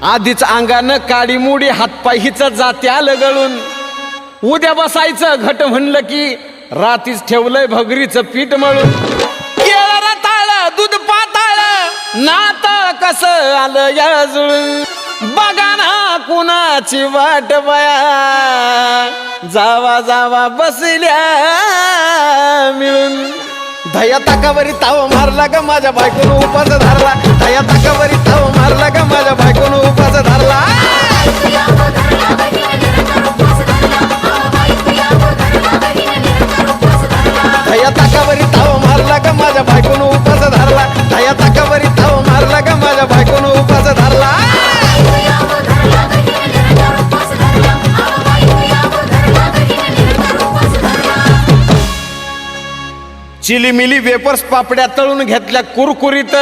आधीच अंगानं काडी मुडी हातपाय हिचं जात्या लगळून उद्या बसायचं घट म्हणलं की रातीच ठेवलंय भगरीचं पीठ मळून केळं रताळ दूध पाताळ नात कसं आलं या जुळून बघा ना कुणाची वाट बया जावा जावा बसल्या मिळून धया ताकावरी ताव मारला ग माझ्या बायकोन उपास धरला धया ताकावरी ताव मारला ग माझ्या बायकोन उपास धरला धया ताकावरी ताव मारला ग माझ्या बायकोन उपास धरला धया ताकावरी ताव मारला ग माझ्या बायकोन उपास धरला चिलीमिली वेपर्स पापड्या तळून घेतल्या कुरकुरीत